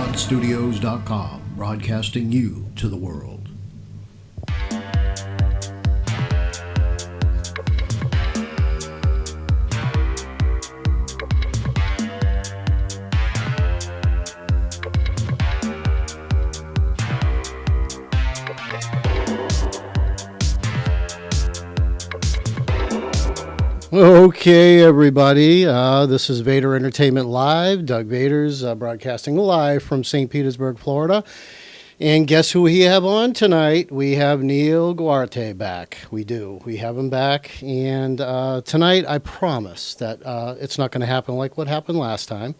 Talkwadstudios.com, broadcasting you to the world. Okay, everybody. This is Vater Entertainment Live. Doug Vaters broadcasting live from St. Petersburg, Florida. And guess who we have on tonight? We have Niel Guilarte back. We do. We have him back. And tonight, I promise that it's not going to happen like what happened last time.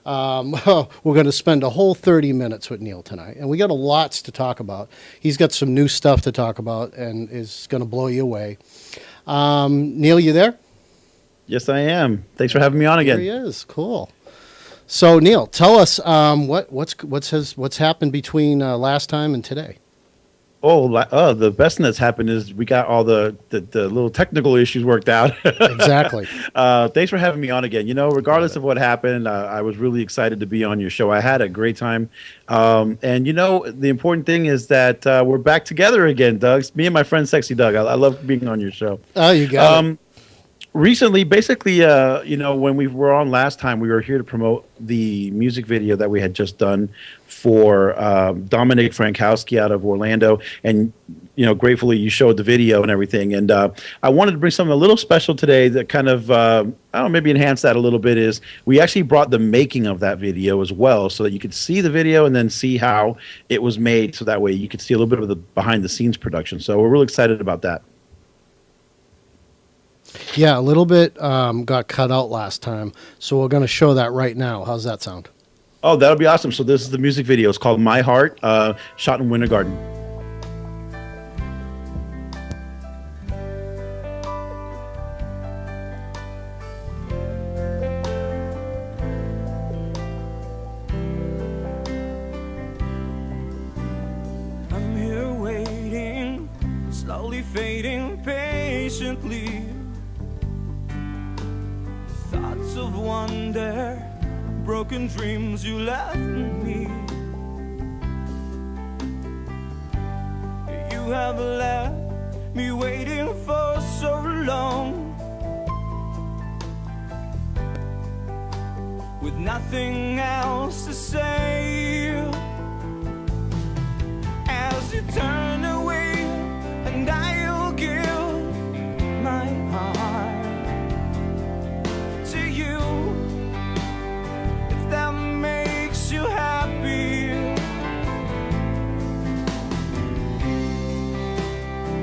We're going to spend a whole 30 minutes with Niel tonight. And we got lots to talk about. He's got some new stuff to talk about and is going to blow you away. Niel, you there? Yes, I am. Thanks for having me on again. There he is. Cool. So, Niel, tell us what's happened between last time and today. The best thing that's happened is we got all the little technical issues worked out. Exactly. Thanks for having me on again. You know, regardless of what happened, I was really excited to be on your show. I had a great time. And, you know, the important thing is that we're back together again, Doug. It's me and my friend Sexy Doug. I love being on your show. Oh, you got it. Recently, basically, you know, when we were on last time, we were here to promote the music video that we had just done for Dominic Frankowski out of Orlando. And, you know, gratefully you showed the video and everything. And I wanted to bring something a little special today that kind of, I don't know, maybe enhance that a little bit is we actually brought the making of that video as well so that you could see the video and then see how it was made. So that way you could see a little bit of the behind the scenes production. So we're really excited about that. Yeah, a little bit got cut out last time, so we're going to show that right now. How's that sound? Oh, that'll be awesome. So this is the music video. It's called My Heart, shot in Winter Garden. I'm here waiting, slowly fading patiently. Thoughts of wonder, broken dreams you left me. You have left me waiting for so long, with nothing else to say. As you turn away, and I'll give my heart to you, if that makes you happy.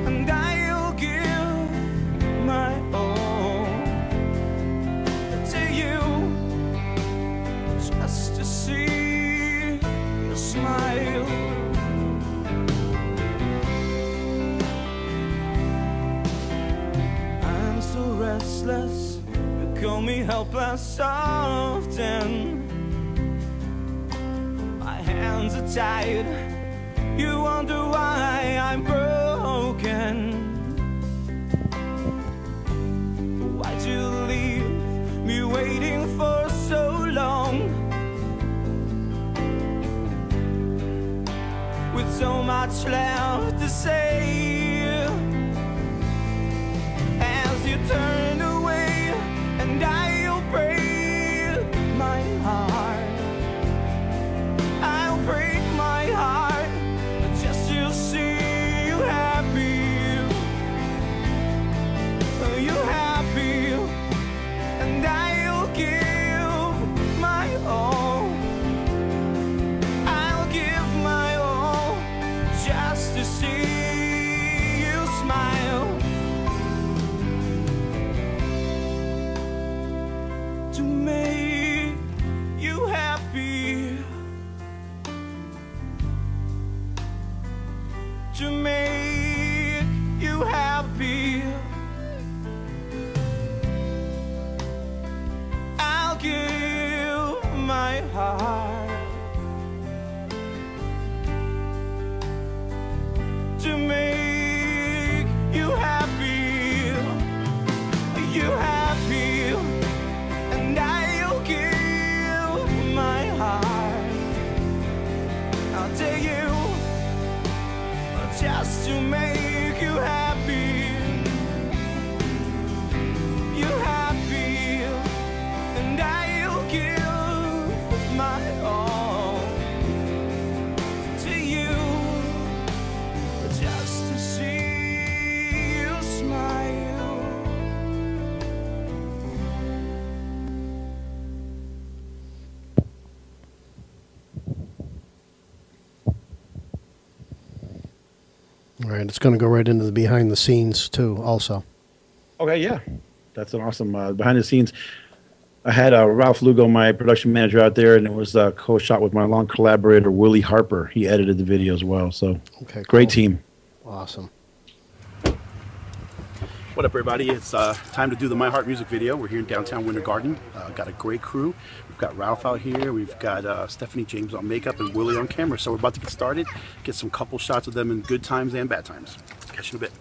And I'll give my all to you, just to see you smile. I'm so restless, call me helpless often. My hands are tied, you wonder why I'm broken. Why'd you leave me waiting for so long, with so much left to say? As you turn away, and I'll break my heart. I'll break my heart just to see you happy. You happy, and I'll give my all. I'll give my all just to see you smile. To make you happy, to make you happy. I'll give my heart to make you happy. You happy, and I'll give my heart to you, just to make you happy. You happy, and I'll give my all to you, just to see you smile. All right, it's going to go right into the behind the scenes too. Also, Okay, yeah, that's an awesome behind the scenes. I had Ralph Lugo, my production manager, out there, and it was co-shot with my long collaborator Willie Harper. He edited the video as well. So, okay, great cool. team. Awesome. What up, everybody? It's time to do the My Heart music video. We're here in downtown Winter Garden. Got a great crew. We've got Ralph out here. We've got Stephanie James on makeup and Willie on camera. So we're about to get started. Get some couple shots of them in good times and bad times. Catch you in a bit.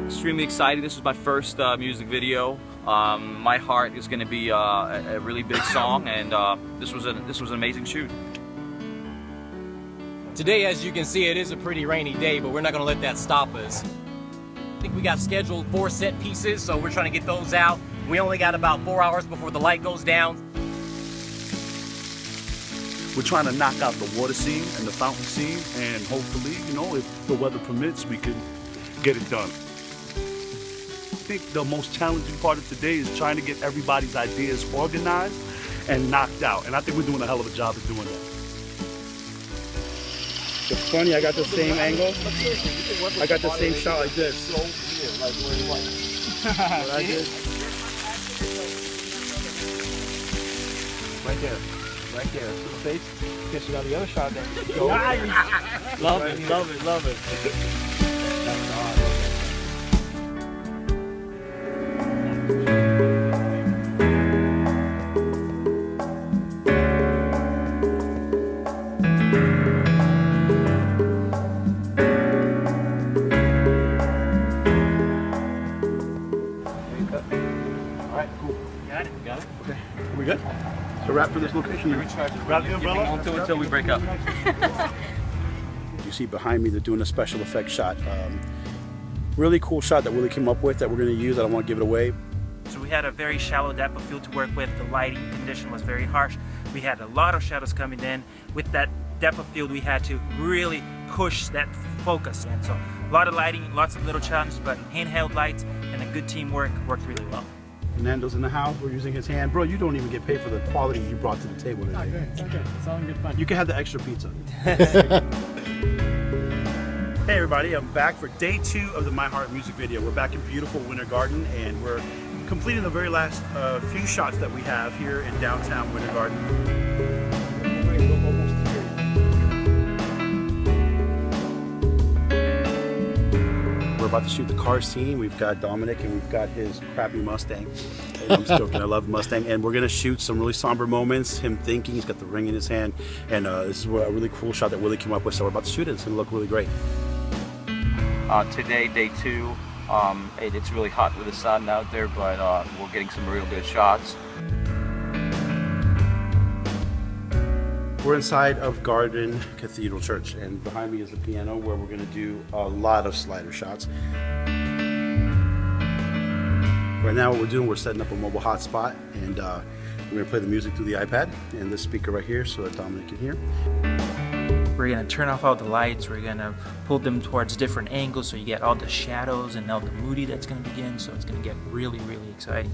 Extremely excited. This is my first music video. My Heart is going to be a really big song, and this was an amazing shoot. Today, as you can see, it is a pretty rainy day, but we're not going to let that stop us. I think we got scheduled 4 set pieces, so we're trying to get those out. We only got about 4 hours before the light goes down. We're trying to knock out the water scene and the fountain scene, and hopefully, you know, if the weather permits, we can get it done. I think the most challenging part of today is trying to get everybody's ideas organized and knocked out, and I think we're doing a hell of a job of doing that. It's funny, I got the same angle. I got the same shot like this. What I did. Right there. Right there. See the face? Guess you got the other shot there. Nice! Love it, love it, love it. We good? So wrap for this location. Grab the umbrella. Won't do it until we break up. You see behind me, they're doing a special effects shot. Really cool shot that Willie came up with that we're going to use. I don't want to give it away. So we had a very shallow depth of field to work with. The lighting condition was very harsh. We had a lot of shadows coming in. With that depth of field, we had to really push that focus. And so a lot of lighting, lots of little challenges, but handheld lights and a good teamwork worked really well. Nando's in the house. We're using his hand. Bro, you don't even get paid for the quality you brought to the table today. It's okay. It's all in good fun. You can have the extra pizza. Hey everybody, I'm back for day 2 of the My Heart music video. We're back in beautiful Winter Garden, and we're completing the very last few shots that we have here in downtown Winter Garden. We're about to shoot the car scene. We've got Dominic and we've got his crappy Mustang. And I'm just joking, I love the Mustang. And we're gonna shoot some really somber moments, him thinking, he's got the ring in his hand. And this is a really cool shot that Willie came up with, so we're about to shoot it. It's gonna look really great. Today, day 2, it's really hot with the sun out there, but we're getting some real good shots. We're inside of Garden Cathedral Church, and behind me is the piano where we're going to do a lot of slider shots. Right now what we're doing, we're setting up a mobile hotspot, and we're going to play the music through the iPad and this speaker right here so that Dominic can hear. We're gonna turn off all the lights. We're gonna pull them towards different angles so you get all the shadows and all the moody that's gonna begin. So it's gonna get really, really exciting.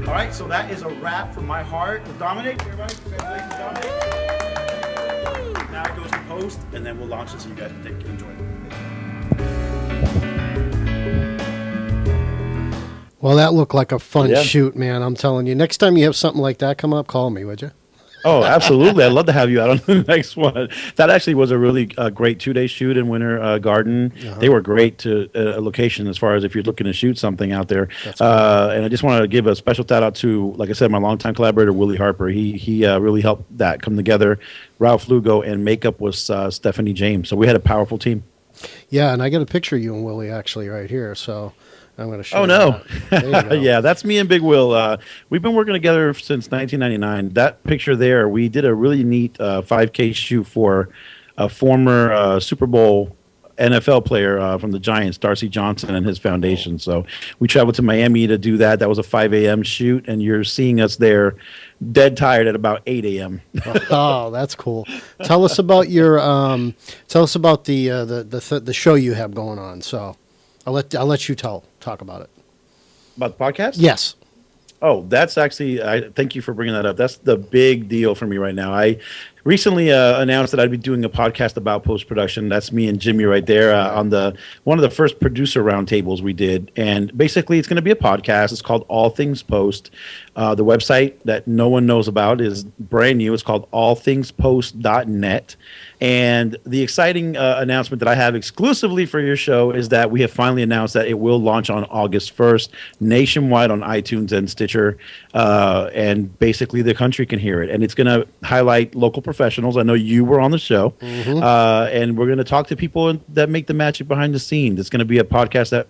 All right, so that is a wrap for My Heart with Dominic. Everybody, congratulations, Dominic. Now it goes to post, and then we'll launch it so you guys can enjoy it. Well, that looked like a fun Yeah. shoot, man. I'm telling you. Next time you have something like that come up, call me, would you? Oh, absolutely. I'd love to have you out on the next one. That actually was a really great 2-day shoot in Winter Garden. They were great to a location as far as if you're looking to shoot something out there. And I just want to give a special shout out to, like I said, my longtime collaborator, Willie Harper. He really helped that come together. Ralph Lugo, and makeup was Stephanie James. So we had a powerful team. Yeah, and I got a picture of you and Willie actually right here. So I'm going to show Oh, you no. that. There you go. Yeah, that's me and Big Will. We've been working together since 1999. That picture there, we did a really neat 5K shoot for a former Super Bowl NFL player from the Giants, Darcy Johnson, and his foundation. So we traveled to Miami to do that. That was a 5 a.m. shoot, and you're seeing us there dead tired at about 8 a.m. Oh, that's cool. Tell us about your tell us about the show you have going on. So I'll let you talk about it. About the podcast? Yes. Oh, that's actually, thank you for bringing that up. That's the big deal for me right now. I recently announced that I'd be doing a podcast about post-production. That's me and Jimmie right there on one of the first producer roundtables we did. And basically, it's going to be a podcast. It's called All Things Post. The website that no one knows about is brand new. It's called allthingspost.net. And the exciting announcement that I have exclusively for your show is that we have finally announced that it will launch on August 1st nationwide on iTunes and Stitcher. And basically the country can hear it. And it's going to highlight local professionals. I know you were on the show. And we're going to talk to people that make the magic behind the scenes. It's going to be a podcast that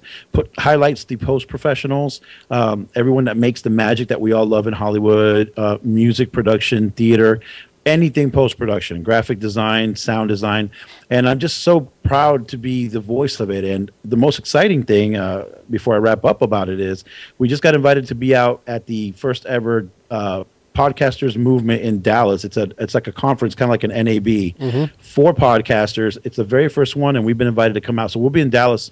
highlights the post professionals, everyone that makes the magic that we all love in Hollywood, music production, theater, anything post-production, graphic design, sound design. And I'm just so proud to be the voice of it. And the most exciting thing, before I wrap up about it, is we just got invited to be out at the first ever podcasters movement in Dallas. It's like a conference, kind of like an NAB for podcasters. It's the very first one, and we've been invited to come out. So we'll be in Dallas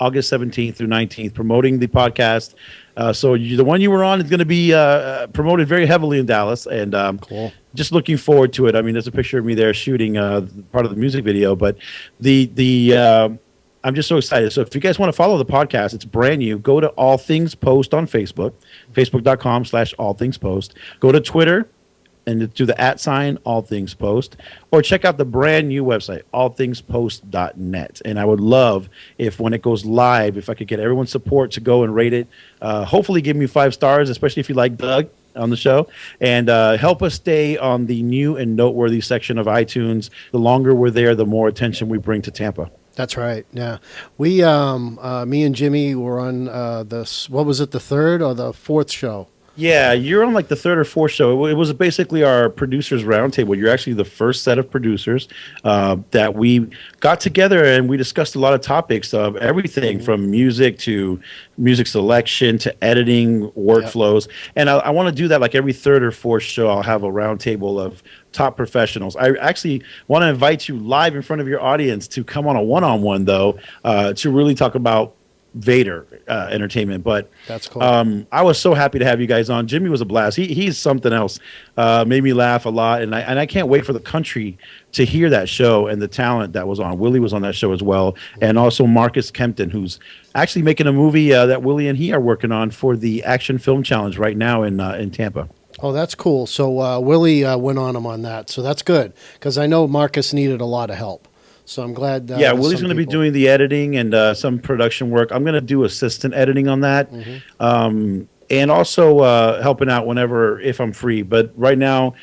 August 17th through 19th promoting the podcast. So the one you were on is going to be promoted very heavily in Dallas, and Cool. Just looking forward to it. I mean, there's a picture of me there shooting part of the music video, but I'm just so excited. So if you guys want to follow the podcast, it's brand new. Go to All Things Post on Facebook, facebook.com/allthingspost. Go to Twitter and do the @ All Things Post, or check out the brand new website, allthingspost.net. And I would love if, when it goes live, if I could get everyone's support to go and rate it. Hopefully give me 5 stars, especially if you like Doug on the show, and help us stay on the new and noteworthy section of iTunes. The longer we're there, the more attention we bring to Tampa. That's right. Yeah, we, me and Jimmie were on what was it, the 3rd or the 4th show? Yeah, you're on like the 3rd or 4th show. It was basically our producers roundtable. You're actually the first set of producers that we got together, and we discussed a lot of topics of everything from music to music selection to editing workflows. Yep. And I want to do that like every 3rd or 4th show. I'll have a roundtable of top professionals. I actually want to invite you live in front of your audience to come on a one-on-one, though, to really talk about Vater entertainment. But that's cool. I was so happy to have you guys on. Jimmie was a blast. He's something else. Made me laugh a lot, and I can't wait for the country to hear that show and the talent that was on. Willie was on that show as well, and also Marcus Kempton, who's actually making a movie that Willie and he are working on for the Action Film Challenge right now in Tampa. Oh, that's cool. So Willie went on him on that, so that's good, because I know Marcus needed a lot of help. So I'm glad. Yeah, Willie's going to be doing the editing and some production work. I'm going to do assistant editing on that, and also helping out if I'm free. But right now,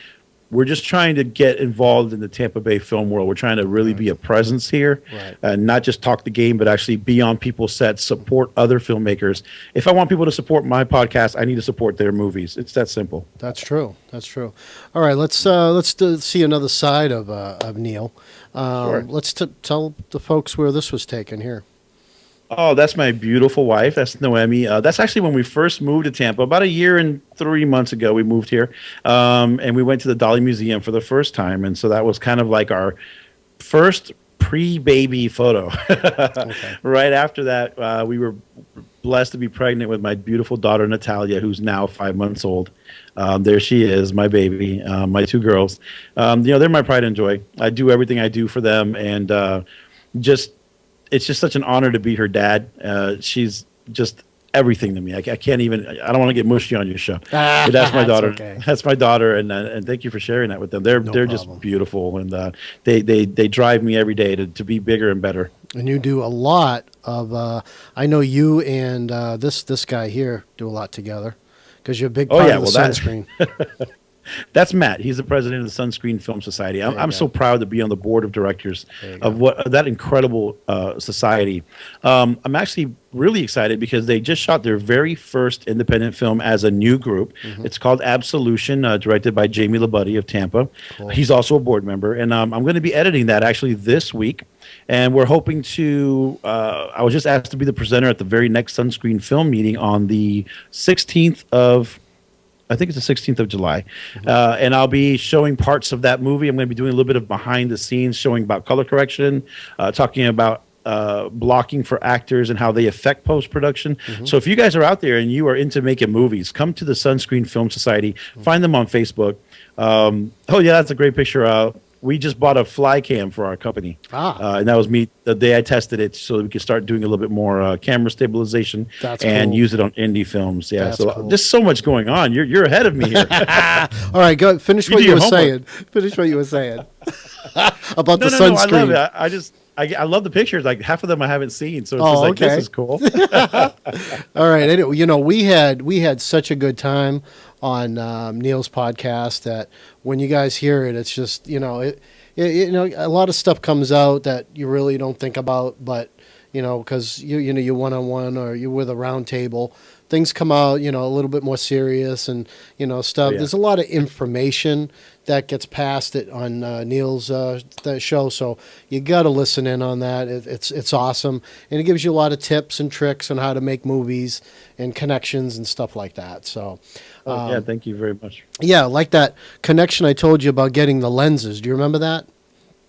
we're just trying to get involved in the Tampa Bay film world. We're trying to really be a presence here, and not just talk the game, but actually be on people's sets, support other filmmakers. If I want people to support my podcast, I need to support their movies. It's that simple. That's true. That's true. All right, let's see another side of Niel. Sure. Let's tell the folks where this was taken here. Oh, that's my beautiful wife. That's Noemi. That's actually when we first moved to Tampa. About 1 year and 3 months ago, we moved here. And we went to the Dolly Museum for the first time. And so that was kind of like our first pre-baby photo. Okay. Right after that, we were blessed to be pregnant with my beautiful daughter, Natalia, who's now 5 months old. There she is, my baby, my 2 girls. They're my pride and joy. I do everything I do for them. And it's just such an honor to be her dad. She's just everything to me. I can't even. I don't want to get mushy on your show. But that's my daughter. Okay. That's my daughter, and thank you for sharing that with them. They're just problem. beautiful, and they drive me every day to be bigger and better. And you do a lot of. I know you and this guy here do a lot together because you're a big part of the sunscreen. That's Matt. He's the president of the Sunscreen Film Society. I'm so proud to be on the board of directors of that incredible society. I'm actually really excited because they just shot their very first independent film as a new group. It's called Absolution, directed by Jamie Labuddy of Tampa. Cool. He's also a board member, and I'm going to be editing that actually this week. And we're hoping to. I was just asked to be the presenter at the very next Sunscreen Film meeting on the 16th of. I think it's the 16th of July. And I'll be showing parts of that movie. I'm going to be doing a little bit of behind the scenes, showing about color correction, talking about blocking for actors and how they affect post-production. So if you guys are out there and you are into making movies, come to the Sunscreen Film Society. Find them on Facebook. Oh, yeah, that's a great picture. We just bought a fly cam for our company. And that was me the day I tested it so that we could start doing a little bit more camera stabilization and use it on indie films. Yeah, so there's so much going on. You're ahead of me here. All right, go finish what you were saying. Finish what you were saying about the sunscreen. I love it. I love the pictures. Like half of them I haven't seen, so it's just like this is cool. All right, anyway, you know, we had such a good time on Niel's podcast that when you guys hear it, it's just you know a lot of stuff comes out that you really don't think about, but you know because you're one-on-one or you're with a round table, things come out a little bit more serious and stuff. There's a lot of information that gets passed on Niel's show, so you got to listen in on that. It's awesome, and it gives you a lot of tips and tricks on how to make movies and connections and stuff like that. So, thank you very much. Yeah, like that connection I told you about getting the lenses. Do you remember that?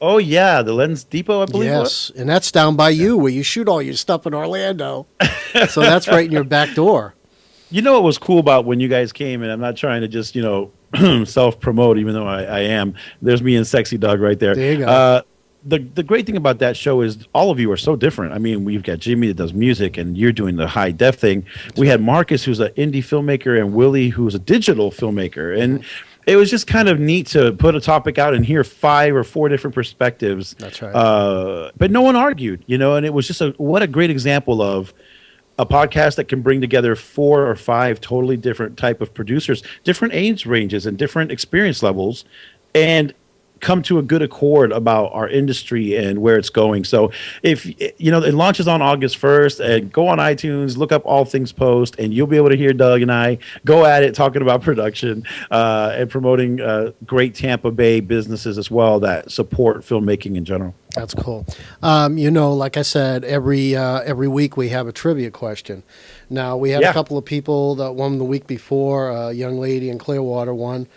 Oh yeah, the Lens Depot, I believe. Yes, and that's down by you where you shoot all your stuff in Orlando. So that's right in your back door. You know what was cool about when you guys came, and I'm not trying to just self-promote, even though I am. There's me and Sexy Dog right there. There you go. The great thing about that show is all of you are so different. I mean, we've got Jimmie that does music, and you're doing the high def thing. We had Marcus, who's an indie filmmaker, and Willie, who's a digital filmmaker. And it was just kind of neat to put a topic out and hear 5 or 4 different perspectives. That's right. But no one argued, and it was just what a great example of a podcast that can bring together 4 or 5 totally different type of producers, different age ranges and different experience levels, and come to a good accord about our industry and where it's going. So if it launches on August 1st, and go on iTunes, look up All Things Post, and you'll be able to hear Doug and I go at it talking about production and promoting great Tampa Bay businesses as well that support filmmaking in general. That's cool. Like I said, every week we have a trivia question. Now, we had a couple of people that won the week before. A young lady in Clearwater won.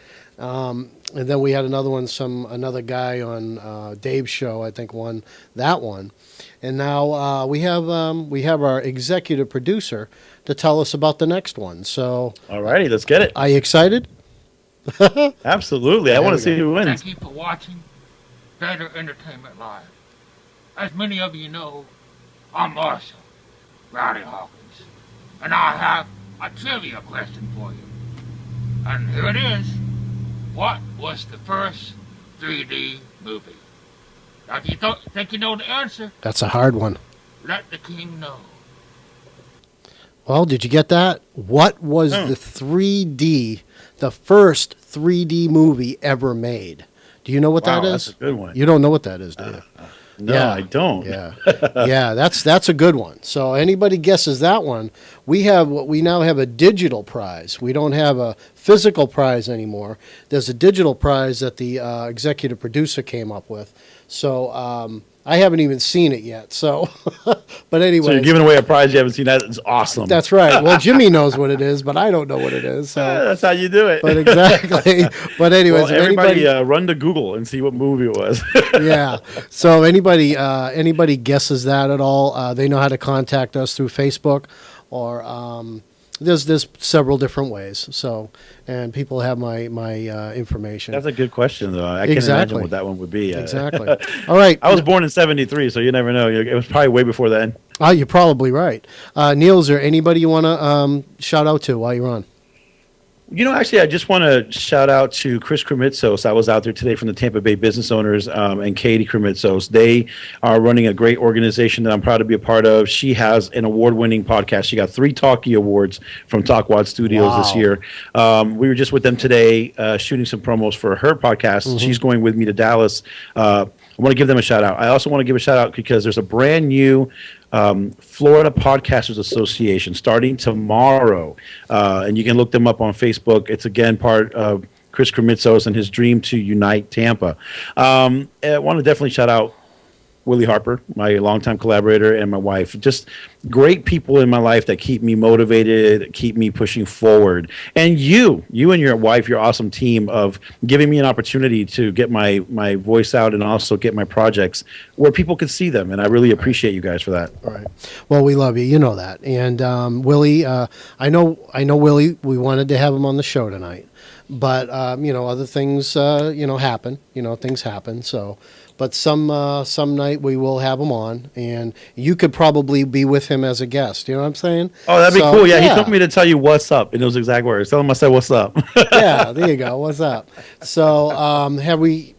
And then we had another guy on Dave's show, I think, won that one. And now we have our executive producer to tell us about the next one. So, all righty, let's get it. Are you excited? Absolutely. I want to see who wins. Thank you for watching Vater Entertainment Live. As many of you know, I'm Marshall Rowdy Hawkins, and I have a trivia question for you. And here it is. What was the first 3D movie? Now, if you think you know the answer, that's a hard one. Let the king know. Well, did you get that? What was the first 3D movie ever made? Do you know what that is? That's a good one. You don't know what that is, do you? No, I don't. Yeah, that's a good one. So anybody guesses that one, we now have a digital prize. We don't have a physical prize anymore. There's a digital prize that the executive producer came up with. So I haven't even seen it yet. So, but anyway. So you're giving away a prize you haven't seen. That is awesome. That's right. Well, Jimmie knows what it is, but I don't know what it is. So. That's how you do it. But exactly. But anyways, well, everybody run to Google and see what movie it was. Yeah. So anybody guesses that at all, they know how to contact us through Facebook or there's several different ways. So, and people have my information. That's a good question, though. I can't imagine what that one would be. Exactly. All right. I was born in '73, so you never know. It was probably way before then. You're probably right. Niel, is there anybody you want to shout out to while you're on? Actually, I just want to shout out to Chris Krimitsos. I was out there today from the Tampa Bay Business Owners and Katie Krimitsos. They are running a great organization that I'm proud to be a part of. She has an award-winning podcast. She got 3 Talkie Awards from Talkwadstudios this year. We were just with them today shooting some promos for her podcast. She's going with me to Dallas. I want to give them a shout-out. I also want to give a shout-out because there's a brand new Florida Podcasters Association starting tomorrow, and you can look them up on Facebook. It's again part of Chris Krimitsos and his dream to unite Tampa. I want to definitely shout out Willie Harper, my longtime collaborator, and my wife. Just great people in my life that keep me motivated, keep me pushing forward. And you and your wife, your awesome team of giving me an opportunity to get my voice out and also get my projects where people can see them. And I really appreciate you guys for that. All right. Well, we love you. You know that. And Willie, I know Willie, we wanted to have him on the show tonight. But, other things, happen. Things happen. So... But some night we will have him on, and you could probably be with him as a guest. You know what I'm saying? Oh, that'd be cool. Yeah, he told me to tell you what's up in those exact words. Tell him I said what's up. Yeah, there you go. What's up? So have we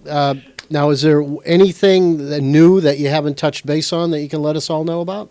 now? Is there anything new that you haven't touched base on that you can let us all know about?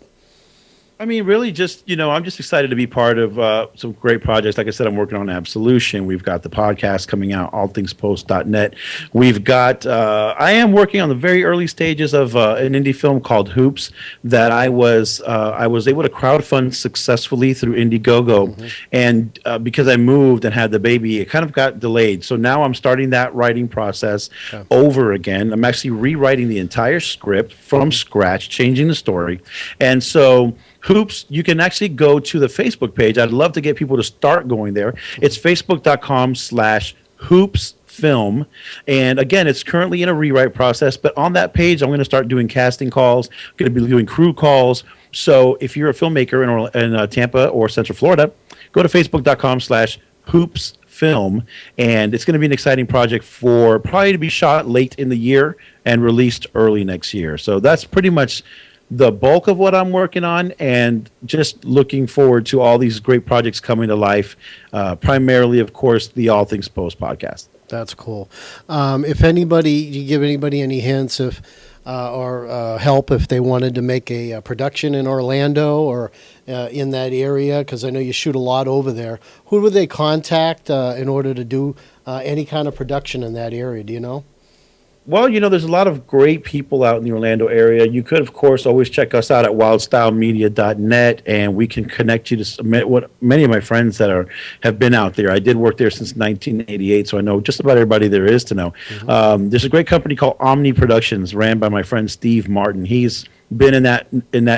I mean, really just, I'm just excited to be part of some great projects. Like I said, I'm working on Absolution. We've got the podcast coming out, allthingspost.net. We've got, I am working on the very early stages of an indie film called Hoops that I was able to crowdfund successfully through Indiegogo. And because I moved and had the baby, it kind of got delayed. So now I'm starting that writing process over again. I'm actually rewriting the entire script from scratch, changing the story. And so Hoops, you can actually go to the Facebook page. I'd love to get people to start going there. It's facebook.com/hoopsfilm. And again, it's currently in a rewrite process, but on that page, I'm going to start doing casting calls, going to be doing crew calls. So if you're a filmmaker in Tampa or Central Florida, go to facebook.com/hoopsfilm. And it's going to be an exciting project for probably to be shot late in the year and released early next year. So that's pretty much the bulk of what I'm working on, and just looking forward to all these great projects coming to life. Primarily, of course, the All Things Post podcast. That's cool. If anybody, you give anybody any hints or help if they wanted to make a production in Orlando or in that area, because I know you shoot a lot over there, who would they contact in order to do any kind of production in that area? Do you know? Well, there's a lot of great people out in the Orlando area. You could, of course, always check us out at wildstylemedia.net, and we can connect you to many of my friends that have been out there. I did work there since 1988, so I know just about everybody there is to know. There's a great company called Omni Productions, ran by my friend Steve Martin. He's been in that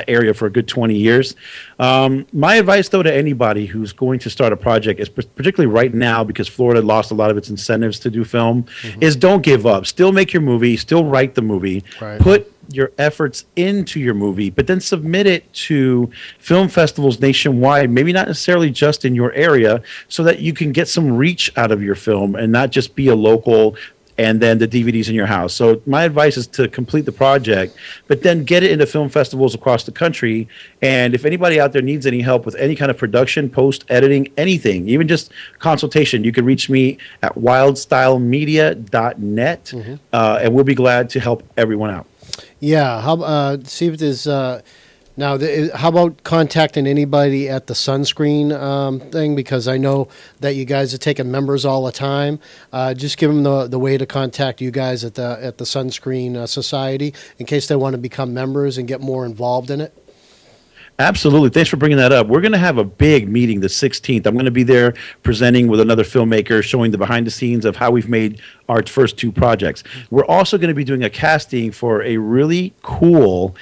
area for a good 20 years. My advice, though, to anybody who's going to start a project, is particularly right now, because Florida lost a lot of its incentives to do film, is don't give up. Still make your movie, still write the movie, put your efforts into your movie, but then submit it to film festivals nationwide, maybe not necessarily just in your area, so that you can get some reach out of your film and not just be a local and then the DVDs in your house. So my advice is to complete the project, but then get it into film festivals across the country. And if anybody out there needs any help with any kind of production, post, editing, anything, even just consultation, you can reach me at wildstylemedia.net, and we'll be glad to help everyone out. Yeah, see if there's... Now, how about contacting anybody at the Sunscreen thing? Because I know that you guys are taking members all the time. Just give them the way to contact you guys at the Sunscreen Society in case they want to become members and get more involved in it. Absolutely. Thanks for bringing that up. We're going to have a big meeting the 16th. I'm going to be there presenting with another filmmaker, showing the behind the scenes of how we've made our first 2 projects. We're also going to be doing a casting for a really cool,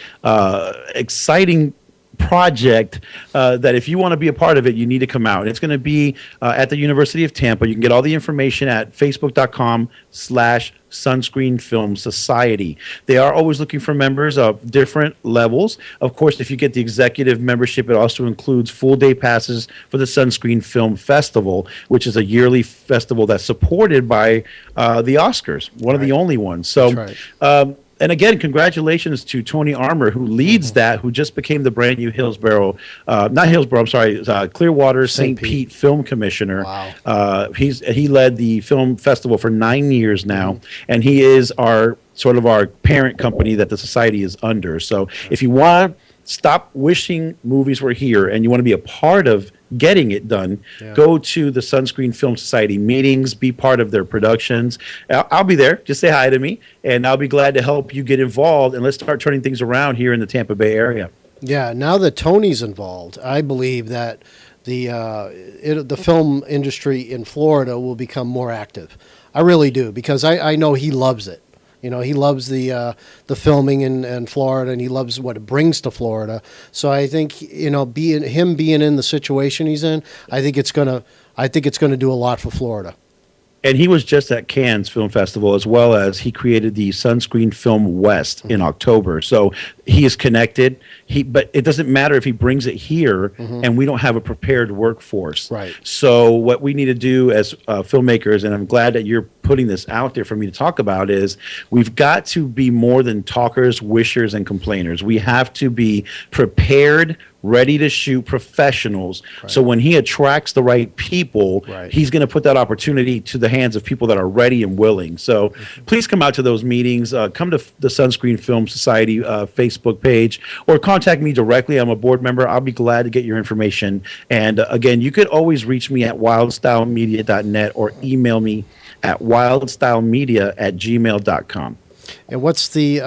exciting project that if you want to be a part of it, you need to come out. And it's going to be at the University of Tampa. You can get all the information at facebook.com/Sunscreen Film Society. They are always looking for members of different levels. Of course, if you get the executive membership, it also includes full day passes for the Sunscreen Film Festival, which is a yearly festival that's supported by the Oscars, one of the only ones. So And again, congratulations to Tony Armour, who leads that, who just became the brand new Clearwater St. Pete Film Commissioner. Wow. He led the film festival for 9 years now, and he is our parent company that the society is under. So if you want to stop wishing movies were here and you want to be a part of getting it done, go to the Sunscreen Film Society meetings, be part of their productions. I'll be there. Just say hi to me, and I'll be glad to help you get involved, and let's start turning things around here in the Tampa Bay area. Yeah, now that Tony's involved, I believe that the film industry in Florida will become more active. I really do, because I know he loves it. You know, he loves the filming in Florida, and he loves what it brings to Florida. So I think, you know, being in the situation he's in, I think it's gonna do a lot for Florida. And he was just at Cannes Film Festival, as well as he created the Sunscreen Film West in October. So he is connected. But it doesn't matter if he brings it here and we don't have a prepared workforce. Right. So what we need to do as filmmakers, and I'm glad that you're putting this out there for me to talk about, is we've got to be more than talkers, wishers, and complainers. We have to be prepared, ready to shoot professionals. Right. So when he attracts the right people, he's going to put that opportunity to the hands of people that are ready and willing. So please come out to those meetings. Come to the Sunscreen Film Society Facebook page, or contact me directly. I'm a board member. I'll be glad to get your information. And again, you could always reach me at wildstylemedia.net or email me at wildstylemedia@gmail.com. And what's the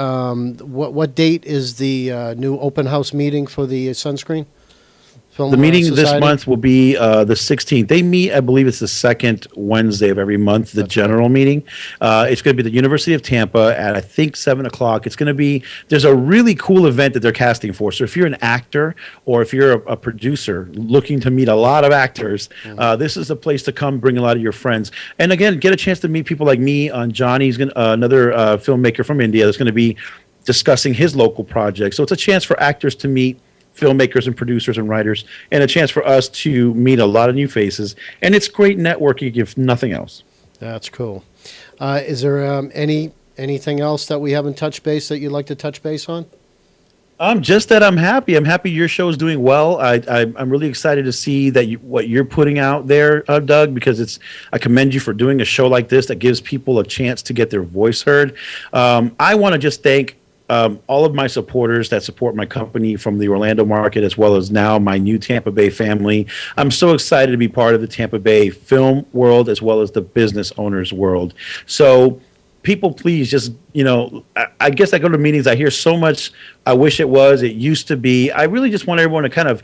what date is the new open house meeting for the Sunscreen Film The meeting Society? this month will be the 16th. They meet, I believe it's the second Wednesday of every month, the general meeting. It's going to be the University of Tampa at, I think, 7 o'clock. It's going to be, there's a really cool event that they're casting for. So if you're an actor or if you're a producer looking to meet a lot of actors, this is the place to come, bring a lot of your friends. And again, get a chance to meet people like me. Johnny's another filmmaker from India that's going to be discussing his local project. So it's a chance for actors to meet filmmakers and producers and writers, and a chance for us to meet a lot of new faces. And it's great networking, if nothing else. That's cool. Is there anything else that we haven't touched base that you'd like to touch base on? Just that I'm happy. I'm happy your show is doing well. I'm really excited to see that what you're putting out there, Doug, because I commend you for doing a show like this that gives people a chance to get their voice heard. I want to just thank all of my supporters that support my company from the Orlando market, as well as now my new Tampa Bay family. I'm so excited to be part of the Tampa Bay film world, as well as the business owners world. So people, please just, I guess I go to meetings, I hear so much, I wish it was, it used to be. I really just want everyone to kind of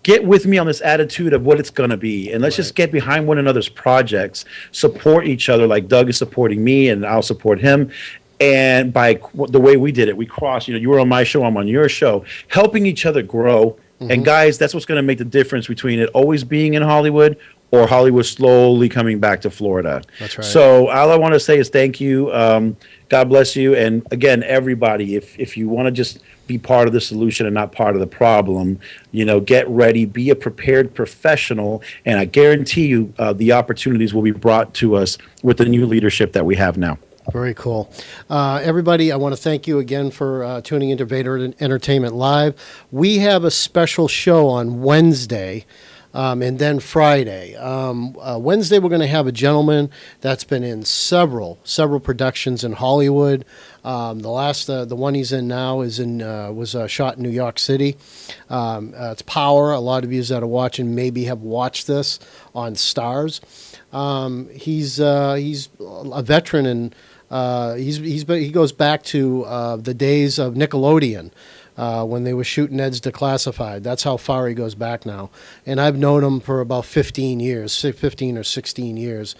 get with me on this attitude of what it's going to be. And let's just get behind one another's projects, support each other like Doug is supporting me, and I'll support him. And by the way we did it, we crossed, you were on my show, I'm on your show, helping each other grow. And guys, that's what's going to make the difference between it always being in Hollywood or Hollywood slowly coming back to Florida. That's right. So all I want to say is thank you. God bless you. And again, everybody, if you want to just be part of the solution and not part of the problem, get ready, be a prepared professional. And I guarantee you the opportunities will be brought to us with the new leadership that we have now. Very cool. Everybody, I want to thank you again for tuning into Vater Entertainment Live. We have a special show on Wednesday and then Friday. Wednesday, we're going to have a gentleman that's been in several productions in Hollywood. The one he's in now was shot in New York City. It's Power. A lot of you that are watching maybe have watched this on Stars. He's a veteran, and he goes back to the days of Nickelodeon when they were shooting Ed's Declassified. That's how far he goes back now. And I've known him for about 15 or 16 years.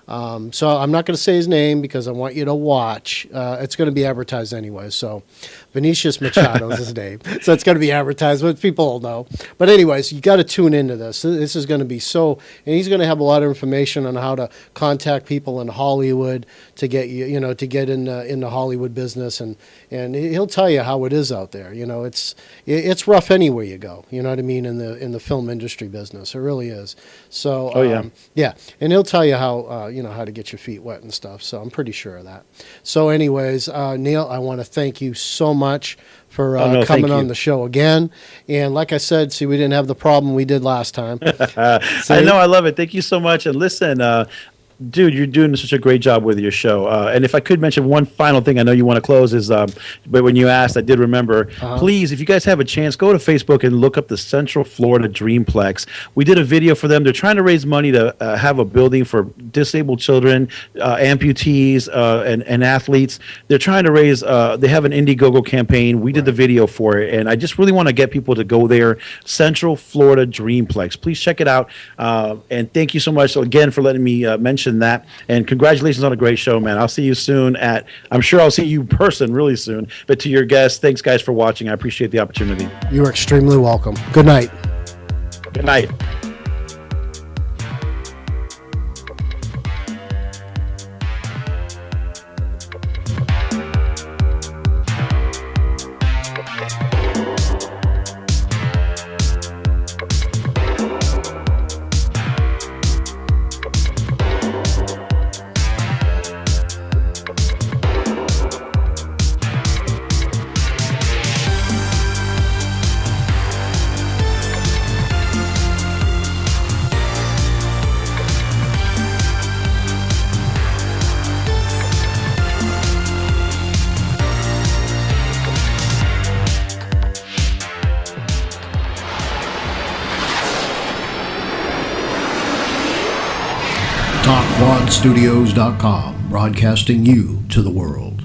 So I'm not going to say his name because I want you to watch. It's going to be advertised anyway. So Vinicius Machado is his name. So it's going to be advertised, but people will know. But anyways, you got to tune into this. This is going to be and he's going to have a lot of information on how to contact people in Hollywood to get to get in the Hollywood business, and he'll tell you how it is out there. It's rough anywhere you go. You know what I mean, in the film industry business. It really is. So yeah, and he'll tell you how how to get your feet wet and stuff. So I'm pretty sure of that. So anyways, Niel, I want to thank you so much for coming on the show again. And like I said, see, we didn't have the problem we did last time. I know, I love it. Thank you so much. And listen, dude, you're doing such a great job with your show. And if I could mention one final thing, I know you want to close, is but when you asked, I did remember. Please, if you guys have a chance, go to Facebook and look up the Central Florida Dreamplex. We did a video for them. They're trying to raise money to have a building for disabled children, amputees, and athletes. They're trying to raise. They have an Indiegogo campaign. We did the video for it, and I just really want to get people to go there. Central Florida Dreamplex. Please check it out. And thank you so much again for letting me mention that, and congratulations on a great show, man. I'll see you soon I'm sure I'll see you in person really soon, but to your guests, thanks guys for watching. I appreciate the opportunity. You are extremely welcome. Good night. Good night. Talkwadstudios.com, broadcasting you to the world.